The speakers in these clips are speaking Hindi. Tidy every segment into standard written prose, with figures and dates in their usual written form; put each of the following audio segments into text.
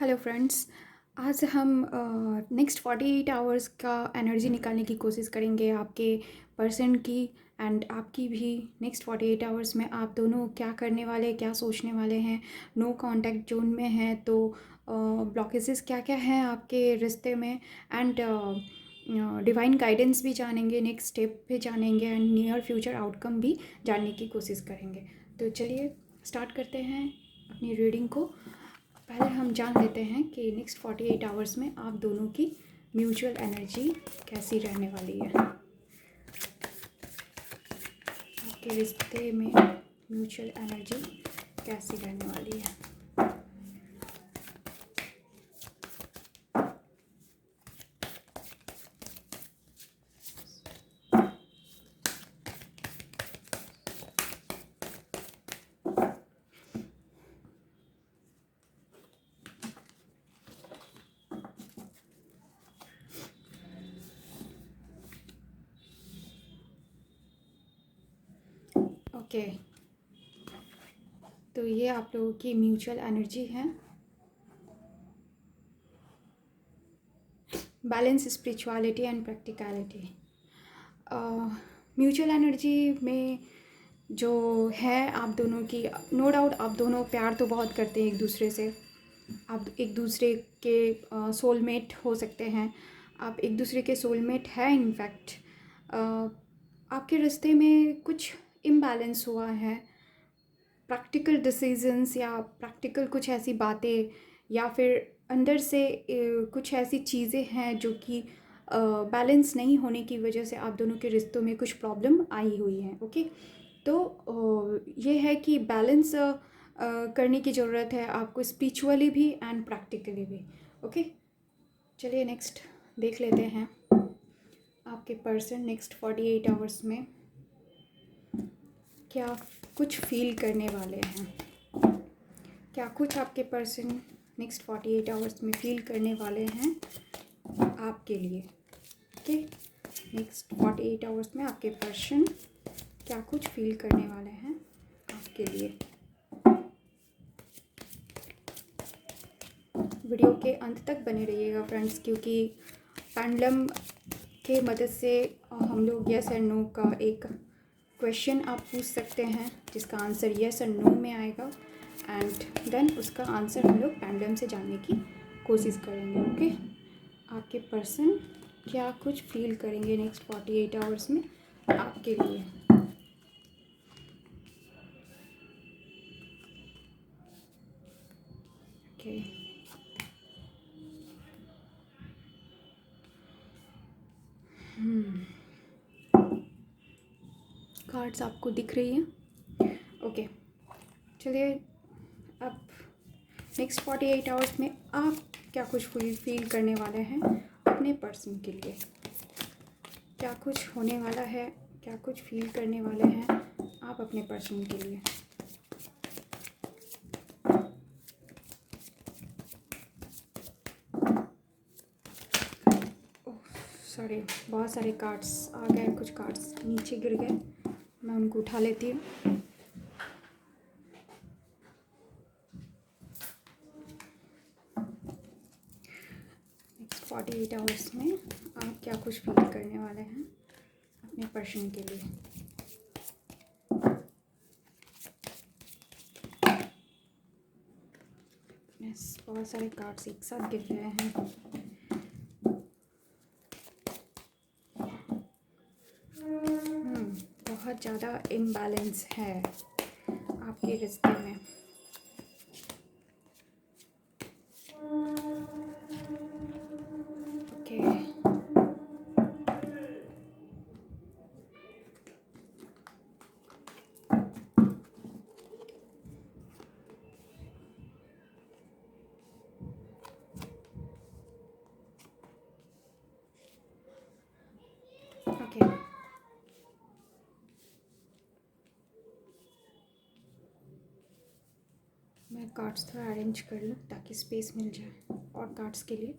Hello friends. आज हम नेक्स्ट 48 आवर्स का एनर्जी निकालने की कोशिश करेंगे आपके पर्सन की एंड आपकी भी। नेक्स्ट 48 आवर्स में आप दोनों क्या करने वाले, क्या सोचने वाले हैं। नो कांटेक्ट जोन में हैं तो ब्लॉकेजेस क्या क्या हैं आपके रिश्ते में एंड डिवाइन गाइडेंस भी जानेंगे, नेक्स्ट स्टेप भी जानेंगे एंड नियर फ्यूचर आउटकम भी जानने की कोशिश करेंगे। तो चलिए स्टार्ट करते हैं अपनी रीडिंग को। पहले हम जान लेते हैं कि नेक्स्ट 48 आवर्स में आप दोनों की म्यूचुअल एनर्जी कैसी रहने वाली है। आपके रिश्ते में म्यूचुअल एनर्जी कैसी रहने वाली है। ओके, तो ये आप लोगों की म्यूचुअल एनर्जी है। Balance, spirituality and practicality. Mutual energy में जो है आप दोनों की, नो डाउट आप दोनों प्यार तो बहुत करते हैं एक दूसरे से। आप एक दूसरे के सोलमेट हो सकते हैं। आप एक दूसरे के सोलमेट हैं इनफैक्ट। आपके रिश्ते में कुछ इम्बैलेंस हुआ है। प्रैक्टिकल डिसीजंस या प्रैक्टिकल कुछ ऐसी बातें या फिर अंदर से कुछ ऐसी चीज़ें हैं जो कि बैलेंस नहीं होने की वजह से आप दोनों के रिश्तों में कुछ प्रॉब्लम आई हुई है। ओके, तो ये है कि बैलेंस करने की ज़रूरत है आपको, स्पिरिचुअली भी एंड प्रैक्टिकली भी। ओके, चलिए नेक्स्ट देख लेते हैं आपके पर्सन नेक्स्ट 48 आवर्स में क्या कुछ फील करने वाले हैं। क्या कुछ आपके पर्सन नेक्स्ट 48 आवर्स में फील करने वाले हैं आपके लिए। ओके, नेक्स्ट 48 आवर्स में आपके पर्सन क्या कुछ फील करने वाले हैं आपके लिए। वीडियो के अंत तक बने रहिएगा फ्रेंड्स, क्योंकि पेंडुलम के मदद से हम लोग यस एंड नो का एक क्वेश्चन आप पूछ सकते हैं जिसका आंसर यस और नो में आएगा एंड देन उसका आंसर हम लोग पेंडुलम से जानने की कोशिश करेंगे। ओके, आपके पर्सन क्या कुछ फील करेंगे नेक्स्ट 48 आवर्स में आपके लिए। ओके, कार्ड्स आपको दिख रही हैं। ओके, चलिए अब नेक्स्ट 48 आवर्स में आप क्या कुछ फील करने वाले हैं अपने पर्सन के लिए। क्या कुछ होने वाला है, क्या कुछ फील करने वाले हैं आप अपने पर्सन के लिए। सॉरी, बहुत सारे कार्ड्स आ गए, कुछ कार्ड्स नीचे गिर गए, मैं उनको उठा लेती हूँ। नेक्स्ट 48 आवर्स में आप क्या कुछ फील करने वाले हैं अपने पर्सन के लिए। यस, बहुत सारे कार्ड्स एक साथ गिर रहे हैं। बहुत ज़्यादा इम्बैलेंस है आपके रिश्ते में। ओके, ओके, मैं कार्ड्स थोड़ा अरेंज कर लूँ ताकि स्पेस मिल जाए और कार्ड्स के लिए।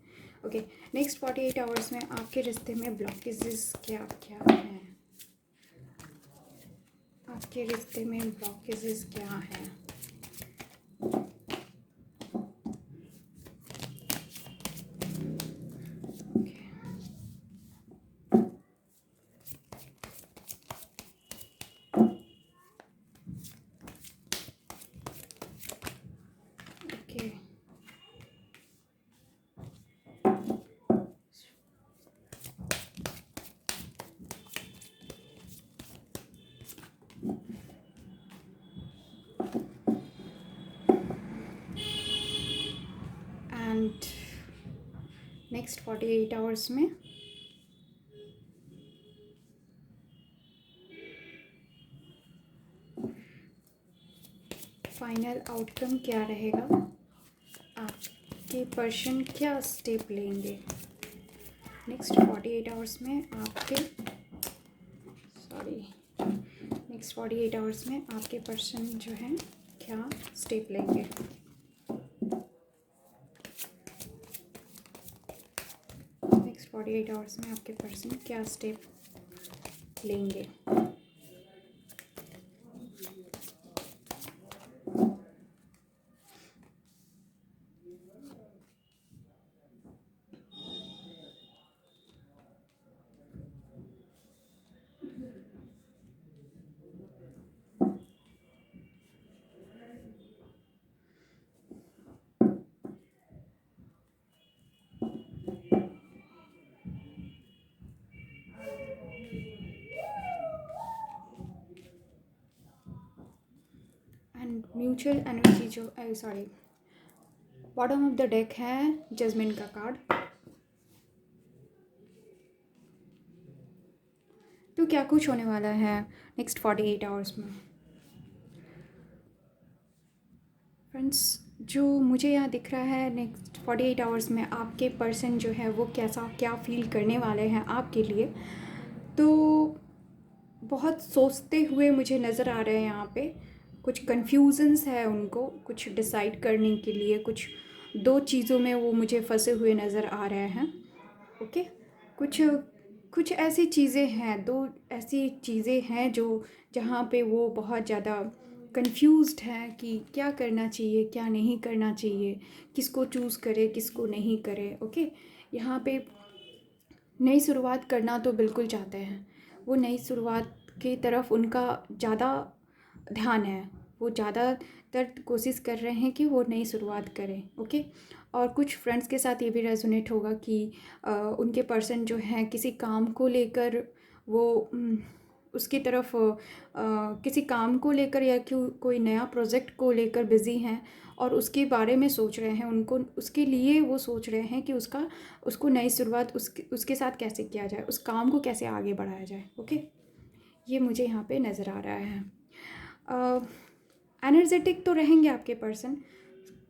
ओके, नेक्स्ट 48 आवर्स में आपके रिश्ते में ब्लॉकेजेस क्या क्या हैं। आपके रिश्ते में ब्लॉकेजेस क्या हैं। एंड नेक्स्ट 48 आवर्स में फाइनल आउटकम क्या रहेगा, आपके पर्सन क्या स्टेप लेंगे नेक्स्ट 48 आवर्स में नेक्स्ट 48 आवर्स में आपके पर्सन जो हैं क्या स्टेप लेंगे। नेक्स्ट 48 आवर्स में आपके पर्सन क्या स्टेप लेंगे। एंड म्यूचुअल एनर्जी जो बॉटम ऑफ द डेक है जजमेंट का कार्ड। तो क्या कुछ होने वाला है नेक्स्ट 48 आवर्स में फ्रेंड्स। जो मुझे यहाँ दिख रहा है नेक्स्ट 48 आवर्स में आपके पर्सन जो है वो क्या फ़ील करने वाले हैं आपके लिए, तो बहुत सोचते हुए मुझे नज़र आ रहे हैं यहाँ पे। कुछ कन्फ्यूज़न्स है उनको कुछ डिसाइड करने के लिए, कुछ दो चीज़ों में वो मुझे फंसे हुए नज़र आ रहे हैं। ओके, कुछ ऐसी चीज़ें हैं, दो ऐसी चीज़ें हैं जो जहाँ पे वो बहुत ज़्यादा कंफ्यूज्ड है कि क्या करना चाहिए क्या नहीं करना चाहिए, किसको चूज़ करे किसको नहीं करे। ओके, यहाँ पे नई शुरुआत करना तो बिल्कुल चाहते हैं, वो नई शुरुआत की तरफ उनका ज़्यादा ध्यान है, वो ज़्यादातर कोशिश कर रहे हैं कि वो नई शुरुआत करें। ओके, और कुछ फ्रेंड्स के साथ ये भी रेजोनेट होगा कि उनके पर्सन जो हैं किसी काम को लेकर वो उसकी तरफ किसी काम को लेकर या कोई नया प्रोजेक्ट को लेकर बिज़ी हैं और उसके बारे में सोच रहे हैं। उनको उसके लिए वो सोच रहे हैं कि उसको नई शुरुआत उसके साथ कैसे किया जाए, उस काम को कैसे आगे बढ़ाया जाए। ओके, ये मुझे यहाँ पे नज़र आ रहा है। एनर्जेटिक तो रहेंगे आपके पर्सन,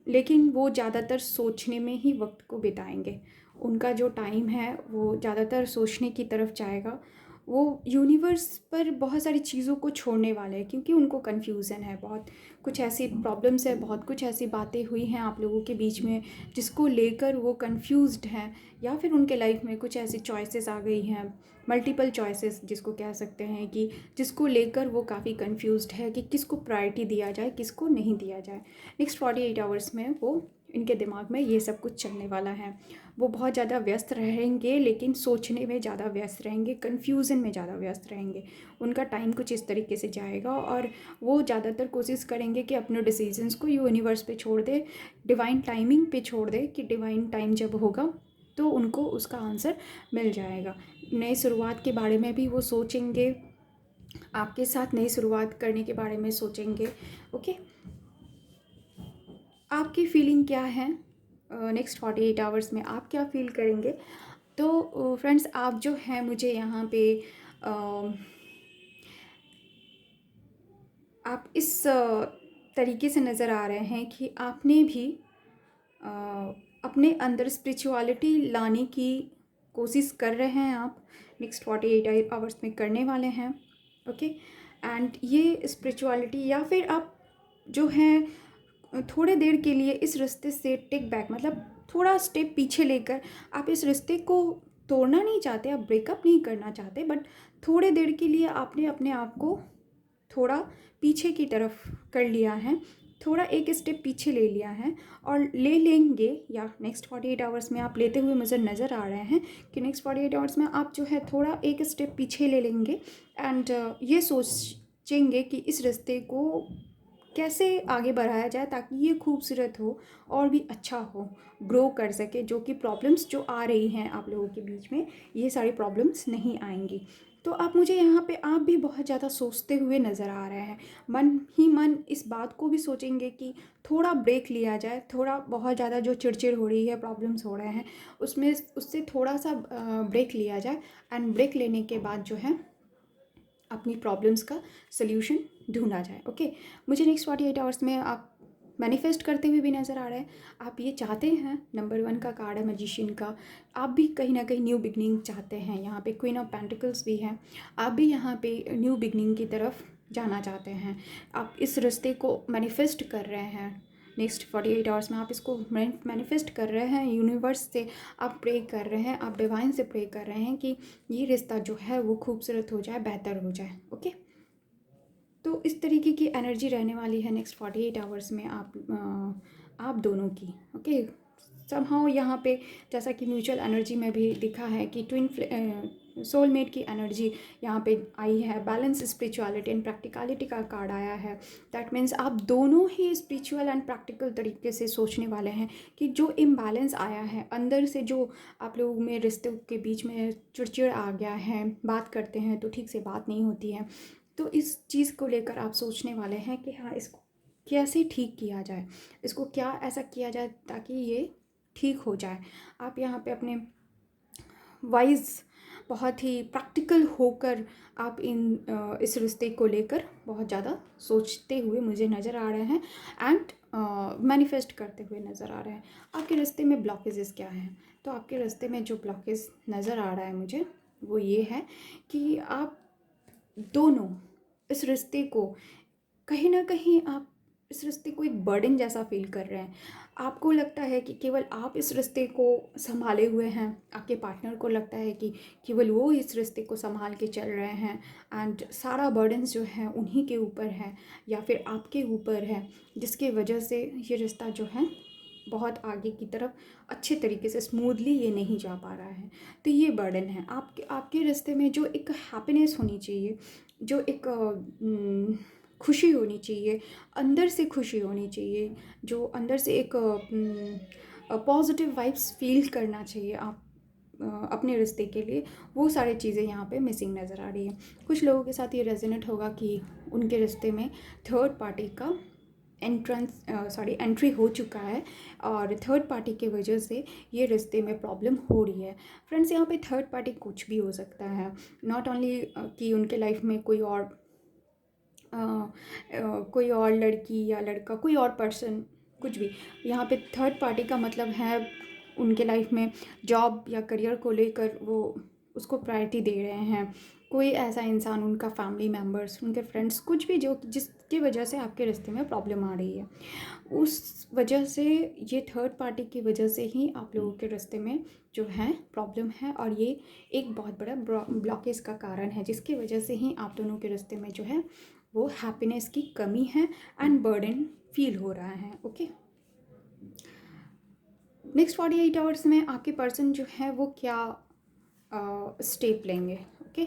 लेकिन वो ज़्यादातर सोचने में ही वक्त को बिताएंगे। उनका जो टाइम है वो ज़्यादातर सोचने की तरफ जाएगा। वो यूनिवर्स पर बहुत सारी चीज़ों को छोड़ने वाले हैं क्योंकि उनको कन्फ्यूज़न है, बहुत कुछ ऐसी प्रॉब्लम्स है, बहुत कुछ ऐसी बातें हुई हैं आप लोगों के बीच में जिसको लेकर वो कन्फ्यूज्ड हैं, या फिर उनके लाइफ में कुछ ऐसी चॉइसेस आ गई हैं, मल्टीपल चॉइसेस जिसको कह सकते हैं, कि जिसको लेकर वो काफ़ी कन्फ्यूज्ड है कि किसको प्रायोरिटी दिया जाए किसको नहीं दिया जाए। नेक्स्ट 48 आवर्स में वो इनके दिमाग में ये सब कुछ चलने वाला है। वो बहुत ज़्यादा व्यस्त रहेंगे, लेकिन सोचने में ज़्यादा व्यस्त रहेंगे, कन्फ्यूज़न में ज़्यादा व्यस्त रहेंगे। उनका टाइम कुछ इस तरीके से जाएगा और वो ज़्यादातर कोशिश करेंगे कि अपने डिसीजंस को यूनिवर्स पे छोड़ दे, डिवाइन टाइमिंग पे छोड़ दे, कि डिवाइन टाइम जब होगा तो उनको उसका आंसर मिल जाएगा। नई शुरुआत के बारे में भी वो सोचेंगे, आपके साथ नई शुरुआत करने के बारे में सोचेंगे। ओके, आपकी फीलिंग क्या है नेक्स्ट 48 आवर्स में, आप क्या फील करेंगे। तो फ्रेंड्स, आप जो हैं मुझे यहाँ पे आप इस तरीके से नज़र आ रहे हैं कि आपने भी अपने अंदर स्पिरिचुअलिटी लाने की कोशिश कर रहे हैं। आप नेक्स्ट 48 आवर्स में करने वाले हैं। ओके, एंड ये स्पिरिचुअलिटी, या फिर आप जो हैं थोड़े देर के लिए इस रिश्ते से टेक बैक, मतलब थोड़ा स्टेप पीछे लेकर, आप इस रिश्ते को तोड़ना नहीं चाहते, आप ब्रेकअप नहीं करना चाहते, बट थोड़े देर के लिए आपने अपने आप को थोड़ा पीछे की तरफ कर लिया है, थोड़ा एक स्टेप पीछे ले लिया है और ले लेंगे, या नेक्स्ट 48 आवर्स में आप लेते हुए मुझे नज़र आ रहे हैं कि नेक्स्ट 48 आवर्स में आप जो है थोड़ा एक स्टेप पीछे ले लेंगे एंड ये सोचेंगे कि इस रिश्ते को कैसे आगे बढ़ाया जाए ताकि ये खूबसूरत हो और भी अच्छा हो, ग्रो कर सके। जो कि प्रॉब्लम्स जो आ रही हैं आप लोगों के बीच में, ये सारी प्रॉब्लम्स नहीं आएंगी। तो आप मुझे यहाँ पे आप भी बहुत ज़्यादा सोचते हुए नज़र आ रहे हैं, मन ही मन इस बात को भी सोचेंगे कि थोड़ा ब्रेक लिया जाए, थोड़ा बहुत ज़्यादा जो चिड़चिड़ हो रही है, प्रॉब्लम्स हो रहे हैं, उसमें उससे थोड़ा सा ब्रेक लिया जाए। एंड ब्रेक लेने के बाद जो है अपनी प्रॉब्लम्स का सल्यूशन ढूंढा जाए। ओके, मुझे नेक्स्ट 48 आवर्स में आप मैनिफेस्ट करते हुए भी नज़र आ रहा है। आप ये चाहते हैं, नंबर 1 का कार्ड है मैजिशियन का, आप भी कहीं ना कहीं न्यू बिगनिंग चाहते हैं। यहाँ पे क्वीन ऑफ पेंटिकल्स भी है, आप भी यहाँ पे न्यू बिगनिंग की तरफ जाना चाहते हैं। आप इस रिश्ते को मैनिफेस्ट कर रहे हैं नेक्स्ट 48 आवर्स में, आप इसको मैनिफेस्ट कर रहे हैं। यूनिवर्स से आप प्रे कर रहे हैं, आप डिवाइन से प्रे कर रहे हैं कि ये रिश्ता जो है वो खूबसूरत हो जाए, बेहतर हो जाए। ओके, तो इस तरीके की एनर्जी रहने वाली है नेक्स्ट 48 आवर्स में आप दोनों की। ओके, समहाउ यहाँ पे जैसा कि म्यूचुअल एनर्जी में भी दिखा है कि ट्विन सोलमेट की एनर्जी यहाँ पे आई है। बैलेंस, स्पिरिचुअलिटी एंड प्रैक्टिकलिटी का कार्ड आया है। दैट मीन्स आप दोनों ही स्पिरिचुअल एंड प्रैक्टिकल तरीके से सोचने वाले हैं कि जो इम्बैलेंस आया है अंदर से, जो आप लोगों में रिश्तों के बीच में चिड़चिड़ आ गया है, बात करते हैं तो ठीक से बात नहीं होती है, तो इस चीज़ को लेकर आप सोचने वाले हैं कि हाँ, इसको कैसे ठीक किया जाए, इसको क्या ऐसा किया जाए ताकि ये ठीक हो जाए। आप यहाँ पे अपने वाइज, बहुत ही प्रैक्टिकल होकर आप इस रिश्ते को लेकर बहुत ज़्यादा सोचते हुए मुझे नज़र आ रहे हैं एंड मैनिफेस्ट करते हुए नज़र आ रहे हैं। आपके रिश्ते में ब्लॉकेजेस क्या हैं? तो आपके रिश्ते में जो ब्लॉकेज नज़र आ रहा है मुझे, वो ये है कि आप दोनों इस रिश्ते को कहीं ना कहीं, आप इस रिश्ते को एक बर्डन जैसा फील कर रहे हैं। आपको लगता है कि केवल आप इस रिश्ते को संभाले हुए हैं, आपके पार्टनर को लगता है कि केवल वो इस रिश्ते को संभाल के चल रहे हैं एंड सारा बर्डन जो है उन्हीं के ऊपर है या फिर आपके ऊपर है, जिसकी वजह से ये रिश्ता जो है बहुत आगे की तरफ अच्छे तरीके से स्मूथली ये नहीं जा पा रहा है। तो ये बर्डन है आपके रिश्ते में। जो एक हैप्पीनेस होनी चाहिए, जो एक खुशी होनी चाहिए, अंदर से खुशी होनी चाहिए, जो अंदर से एक पॉजिटिव वाइब्स फील करना चाहिए आप अपने रिश्ते के लिए, वो सारी चीज़ें यहाँ पे मिसिंग नज़र आ रही है। कुछ लोगों के साथ ये रेजोनेट होगा कि उनके रिश्ते में थर्ड पार्टी का एंट्री हो चुका है और थर्ड पार्टी की वजह से ये रिश्ते में प्रॉब्लम हो रही है। फ्रेंड्स, यहाँ पे थर्ड पार्टी कुछ भी हो सकता है, नॉट ओनली कि उनके लाइफ में कोई और लड़की या लड़का, कोई और पर्सन, कुछ भी। यहाँ पे थर्ड पार्टी का मतलब है उनके लाइफ में जॉब या करियर को लेकर वो उसको प्रायोरिटी दे रहे हैं। कोई ऐसा इंसान, उनका फैमिली मेम्बर्स, उनके फ्रेंड्स, कुछ भी जो जिसकी वजह से आपके रिश्ते में प्रॉब्लम आ रही है, उस वजह से, ये थर्ड पार्टी की वजह से ही आप लोगों के रिश्ते में जो है प्रॉब्लम है और ये एक बहुत बड़ा ब्लॉकेज का कारण है, जिसकी वजह से ही आप दोनों के रिश्ते में जो है वो हैप्पीनेस की कमी है एंड बर्डन फील हो रहा है। ओके, नेक्स्ट 48 आवर्स में आपके पर्सन जो है वो क्या स्टेप लेंगे। ओके,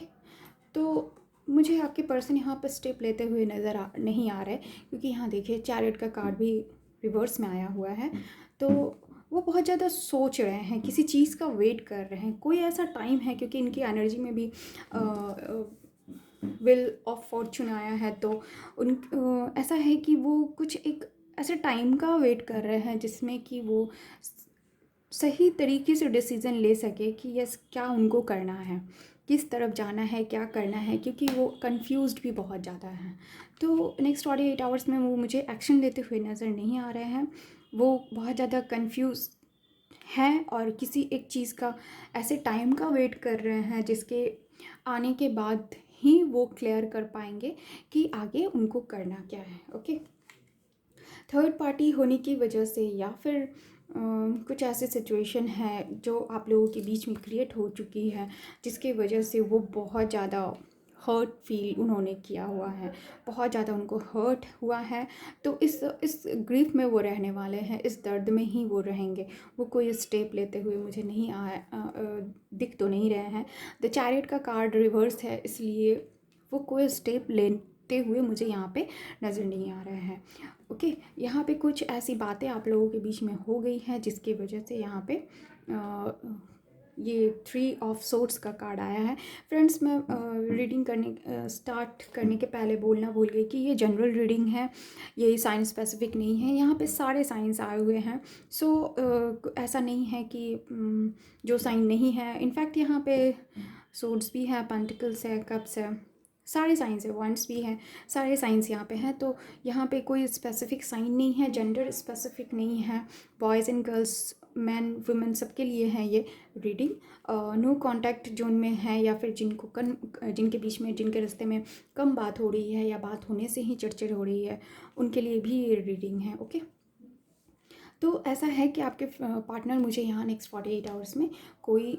तो मुझे आपके पर्सन यहाँ पर स्टेप लेते हुए नहीं आ रहे, क्योंकि यहाँ देखिए चैरियट का कार्ड भी रिवर्स में आया हुआ है। तो वो बहुत ज़्यादा सोच रहे हैं, किसी चीज़ का वेट कर रहे हैं, कोई ऐसा टाइम है, क्योंकि इनकी एनर्जी में भी विल ऑफ फॉर्चून आया है। तो ऐसा है कि वो कुछ एक ऐसे टाइम का वेट कर रहे हैं जिसमें कि वो सही तरीके से डिसीज़न ले सके कि यस, क्या उनको करना है, किस तरफ जाना है, क्या करना है, क्योंकि वो कंफ्यूज्ड भी बहुत ज़्यादा है। तो नेक्स्ट 48 आवर्स में वो मुझे एक्शन लेते हुए नज़र नहीं आ रहे हैं। वो बहुत ज़्यादा कंफ्यूज हैं और किसी एक चीज़ का ऐसे टाइम का वेट कर रहे हैं जिसके आने के बाद ही वो क्लियर कर पाएंगे कि आगे उनको करना क्या है। ओके, थर्ड पार्टी होने की वजह से या फिर कुछ ऐसे सिचुएशन है जो आप लोगों के बीच में क्रिएट हो चुकी है, जिसके वजह से वो बहुत ज़्यादा हर्ट फील उन्होंने किया हुआ है, बहुत ज़्यादा उनको हर्ट हुआ है। तो इस ग्रीफ में वो रहने वाले हैं, इस दर्द में ही वो रहेंगे। वो कोई स्टेप लेते हुए मुझे नहीं दिख तो नहीं रहे हैं। द चैरियट का कार्ड रिवर्स है, इसलिए वो कोई स्टेप लेते हुए मुझे यहाँ पे नज़र नहीं आ रहे हैं। ओके, यहाँ पे कुछ ऐसी बातें आप लोगों के बीच में हो गई हैं जिसकी वजह से यहाँ पे ये 3 ऑफ सोर्ड्स का कार्ड आया है। फ्रेंड्स, मैं रीडिंग करने स्टार्ट करने के पहले बोलना भूल गई कि ये जनरल रीडिंग है, ये साइन स्पेसिफिक नहीं है। यहाँ पे सारे साइंस आए हुए हैं। सो ऐसा नहीं है कि जो साइन नहीं है। इनफैक्ट यहाँ पे सोर्ड्स भी है, पेंटिकल्स है, कप्स है, सारे साइंस है, वंड्स भी हैं, सारे साइंस यहाँ पे हैं। तो यहाँ पे कोई स्पेसिफिक साइन नहीं है, जेंडर स्पेसिफिक नहीं है। Boys and girls, man women सबके लिए है ये रीडिंग। नो कांटेक्ट जोन में है या फिर जिनके बीच में, जिनके रिश्ते में कम बात हो रही है या बात होने से ही चिड़चिड़ हो रही है, उनके लिए भी ये रीडिंग है। ओके, तो ऐसा है कि आपके पार्टनर मुझे यहाँ नेक्स्ट 48 आवर्स में कोई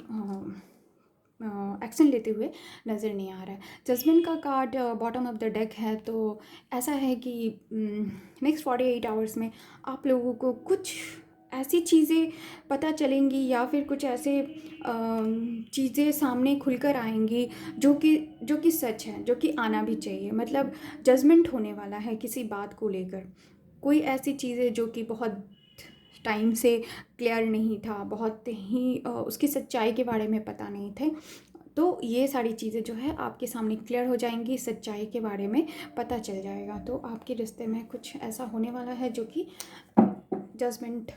एक्शन लेते हुए नज़र नहीं आ रहा है। जजमेंट का card bottom of the deck है। तो ऐसा है कि नेक्स्ट 48 आवर्स में आप लोगों को कुछ ऐसी चीज़ें पता चलेंगी या फिर कुछ ऐसे चीज़ें सामने खुलकर आएंगी जो कि सच है, जो कि आना भी चाहिए। मतलब जजमेंट होने वाला है किसी बात को लेकर। कोई ऐसी चीज़ें जो कि बहुत टाइम से क्लियर नहीं था, बहुत ही उसकी सच्चाई के बारे में पता नहीं थे, तो ये सारी चीज़ें जो है आपके सामने क्लियर हो जाएंगी, सच्चाई के बारे में पता चल जाएगा। तो आपके रिश्ते में कुछ ऐसा होने वाला है जो कि जजमेंट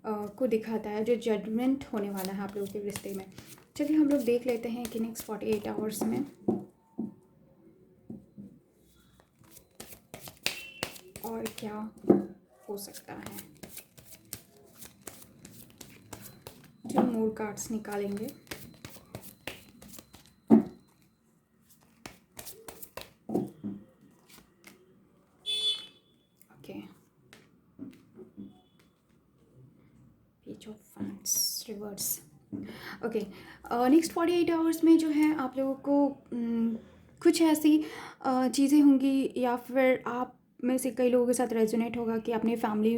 को दिखाता है, जो जजमेंट होने वाला है आप लोगों के रिश्ते में। चलिए हम लोग देख लेते हैं कि नेक्स्ट 48 आवर्स में और क्या हो सकता है। जो मोर कार्ड्स निकालेंगे। Okay, page of fans reverse. Okay, next 48 hours में जो है आप लोगों को कुछ ऐसी चीज़ें होंगी या फिर आप में से कई लोगों के साथ रेजोनेट होगा कि अपने फैमिली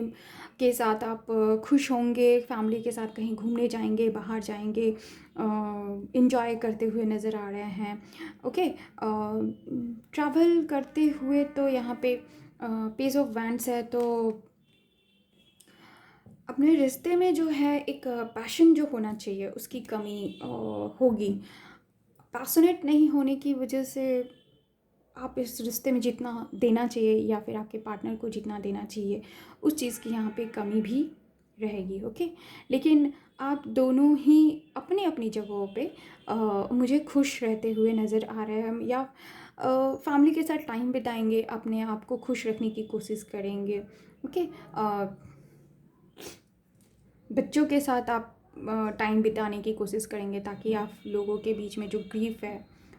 के साथ आप खुश होंगे, फैमिली के साथ कहीं घूमने जाएंगे, बाहर जाएंगे, इंजॉय करते हुए नज़र आ रहे हैं। ओके, ट्रैवल करते हुए तो यहाँ पे पेज ऑफ वैंड्स है। तो अपने रिश्ते में जो है एक पैशन जो होना चाहिए उसकी कमी होगी। पैशनेट नहीं होने की वजह से आप इस रिश्ते में जितना देना चाहिए या फिर आपके पार्टनर को जितना देना चाहिए उस चीज़ की यहाँ पे कमी भी रहेगी। ओके, लेकिन आप दोनों ही अपनी अपनी जगहों पे मुझे खुश रहते हुए नज़र आ रहे हैं, या फैमिली के साथ टाइम बिताएंगे, अपने आप को खुश रखने की कोशिश करेंगे। ओके, बच्चों के साथ आप टाइम बिताने की कोशिश करेंगे ताकि आप लोगों के बीच में जो ग्रीफ है,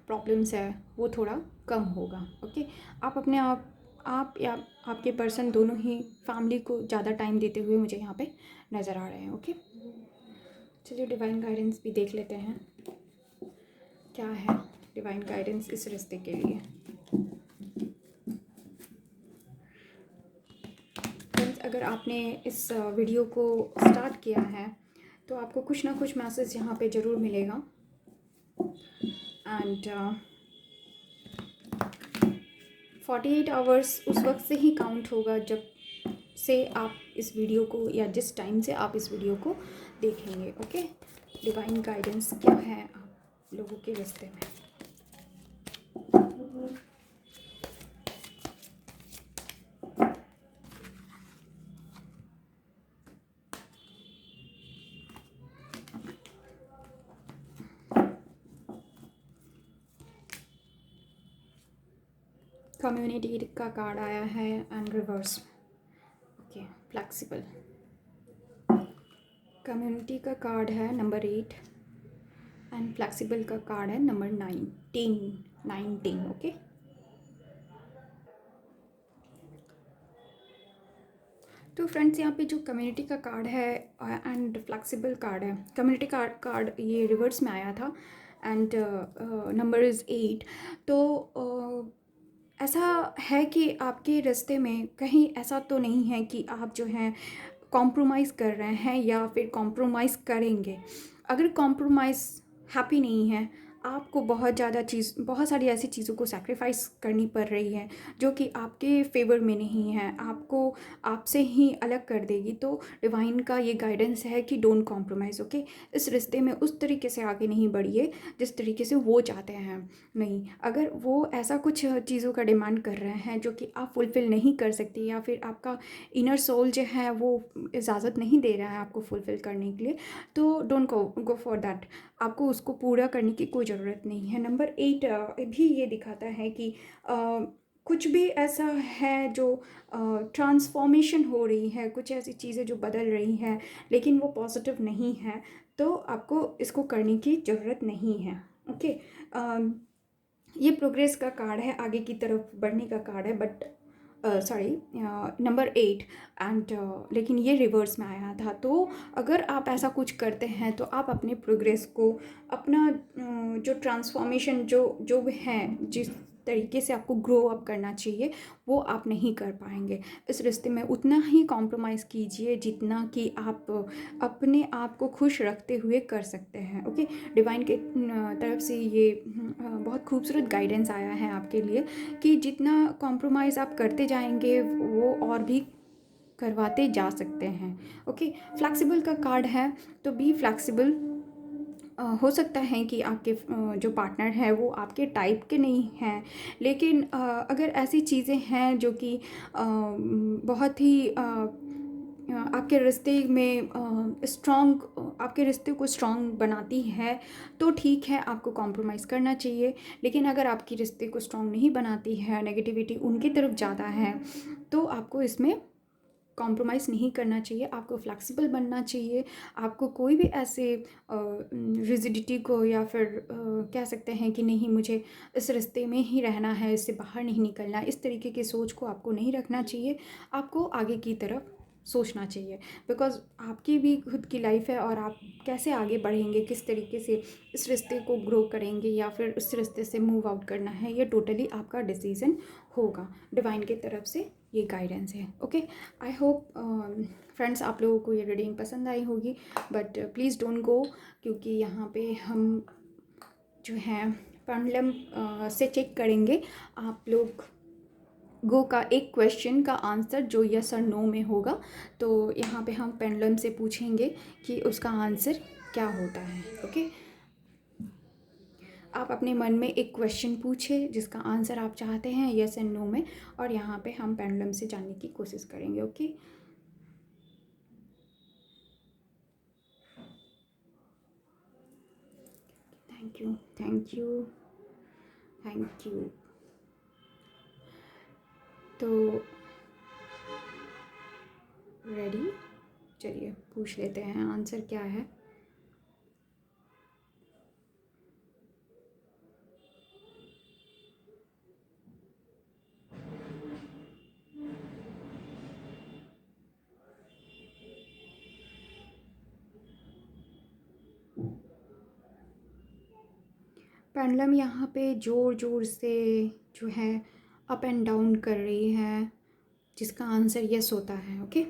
प्रॉब्लम्स है, वो थोड़ा कम होगा। ओके, आप अपने आप या आपके पर्सन दोनों ही फैमिली को ज़्यादा टाइम देते हुए मुझे यहाँ पे नज़र आ रहे हैं। ओके, चलिए डिवाइन गाइडेंस भी देख लेते हैं क्या है डिवाइन गाइडेंस इस रिश्ते के लिए। अगर आपने इस वीडियो को स्टार्ट किया है तो आपको कुछ ना कुछ मैसेज यहाँ पे ज़रूर मिलेगा। एंड 48 आवर्स उस वक्त से ही काउंट होगा जब से आप इस वीडियो को, या जिस टाइम से आप इस वीडियो को देखेंगे। ओके, डिवाइन गाइडेंस क्या है आप लोगों के रिश्ते में। कम्युनिटी का कार्ड आया है and reverse. Okay, flexible. Community का कार्ड है नंबर 8 एंड फ्लेक्सिबल का कार्ड है नंबर 19। ओके, तो फ्रेंड्स यहाँ पे जो कम्युनिटी का कार्ड है एंड फ्लेक्सिबल कार्ड है, कम्युनिटी कार्ड ये रिवर्स में आया था एंड नंबर इज़ 8। तो ऐसा है कि आपके रास्ते में कहीं ऐसा तो नहीं है कि आप जो हैं कॉम्प्रोमाइज़ कर रहे हैं या फिर कॉम्प्रोमाइज़ करेंगे। अगर कॉम्प्रोमाइज़ हैप्पी नहीं है, आपको बहुत सारी ऐसी चीज़ों को सैक्रिफाइस करनी पड़ रही है जो कि आपके फेवर में नहीं है, आपको आपसे ही अलग कर देगी। तो डिवाइन का ये गाइडेंस है कि डोंट कॉम्प्रोमाइज़, ओके। इस रिश्ते में उस तरीके से आगे नहीं बढ़िए जिस तरीके से वो चाहते हैं। नहीं, अगर वो ऐसा कुछ चीज़ों का डिमांड कर रहे हैं जो कि आप फुलफ़िल नहीं कर सकती, या फिर आपका इनर सोल जो है वो इजाज़त नहीं दे रहा है आपको फुलफ़िल करने के लिए, तो डोंट गो फॉर दैट। आपको उसको पूरा करने की कोई ज़रूरत नहीं है। नंबर 8 भी ये दिखाता है कि कुछ भी ऐसा है जो ट्रांसफॉर्मेशन हो रही है, कुछ ऐसी चीज़ें जो बदल रही हैं लेकिन वो पॉजिटिव नहीं है, तो आपको इसको करने की ज़रूरत नहीं है, ओके। ये प्रोग्रेस का कार्ड है, आगे की तरफ बढ़ने का कार्ड है, बट सॉरी, नंबर 8 एंड लेकिन ये रिवर्स में आया था। तो अगर आप ऐसा कुछ करते हैं तो आप अपने प्रोग्रेस को, अपना जो ट्रांसफॉर्मेशन जो भी है, जिस तरीके से आपको ग्रो अप करना चाहिए, वो आप नहीं कर पाएंगे। इस रिश्ते में उतना ही कॉम्प्रोमाइज़ कीजिए जितना कि आप अपने आप को खुश रखते हुए कर सकते हैं, ओके। डिवाइन के तरफ से ये बहुत खूबसूरत गाइडेंस आया है आपके लिए कि जितना कॉम्प्रोमाइज़ आप करते जाएंगे वो और भी करवाते जा सकते हैं, ओके। फ्लैक्सिबल का कार्ड है, तो बी फ्लैक्सिबल। हो सकता है कि आपके जो पार्टनर है वो आपके टाइप के नहीं हैं, लेकिन अगर ऐसी चीज़ें हैं जो कि बहुत ही आपके रिश्ते में आपके रिश्ते को स्ट्रॉन्ग बनाती है, तो ठीक है, आपको कॉम्प्रोमाइज़ करना चाहिए। लेकिन अगर आपकी रिश्ते को स्ट्रॉन्ग नहीं बनाती है, नेगेटिविटी उनकी तरफ ज़्यादा है, तो आपको इसमें कॉम्प्रोमाइज़ नहीं करना चाहिए। आपको फ्लेक्सिबल बनना चाहिए। आपको कोई भी ऐसे रिजिडिटी को, या फिर कह सकते हैं कि नहीं मुझे इस रिश्ते में ही रहना है, इससे बाहर नहीं निकलना, इस तरीके की सोच को आपको नहीं रखना चाहिए। आपको आगे की तरफ सोचना चाहिए, बिकॉज़ आपकी भी खुद की लाइफ है, और आप कैसे आगे बढ़ेंगे, किस तरीके से इस रिश्ते को ग्रो करेंगे या फिर उस रिश्ते से मूव आउट करना है, ये टोटली आपका डिसीज़न होगा। डिवाइन की तरफ से ये गाइडेंस है, ओके। आई होप फ्रेंड्स आप लोगों को ये रीडिंग पसंद आई होगी, बट प्लीज़ डोंट गो, क्योंकि यहाँ पे हम जो है पेंडुलम से चेक करेंगे। आप लोग गो का एक क्वेश्चन का आंसर जो यस और नो में होगा, तो यहाँ पे हम पेंडुलम से पूछेंगे कि उसका आंसर क्या होता है, ओके। आप अपने मन में एक क्वेश्चन पूछे जिसका आंसर आप चाहते हैं यस एंड नो में, और यहाँ पे हम पेंडुलम से जानने की कोशिश करेंगे, okay. Thank you, thank you, thank you. तो रेडी, चलिए पूछ लेते हैं आंसर क्या है। पेंडुलम यहाँ पे ज़ोर ज़ोर से जो है अप एंड डाउन कर रही है, जिसका आंसर यस होता है, ओके।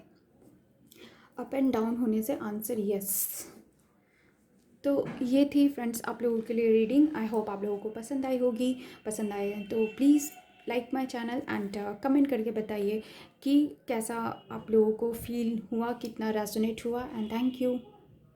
अप एंड डाउन होने से आंसर यस। तो ये थी फ्रेंड्स आप लोगों के लिए रीडिंग। आई होप आप लोगों को पसंद आई होगी। पसंद आए तो please like my channel and comment करके बताइए कि कैसा आप लोगों को फील हुआ, कितना रेजोनेट हुआ, एंड थैंक यू।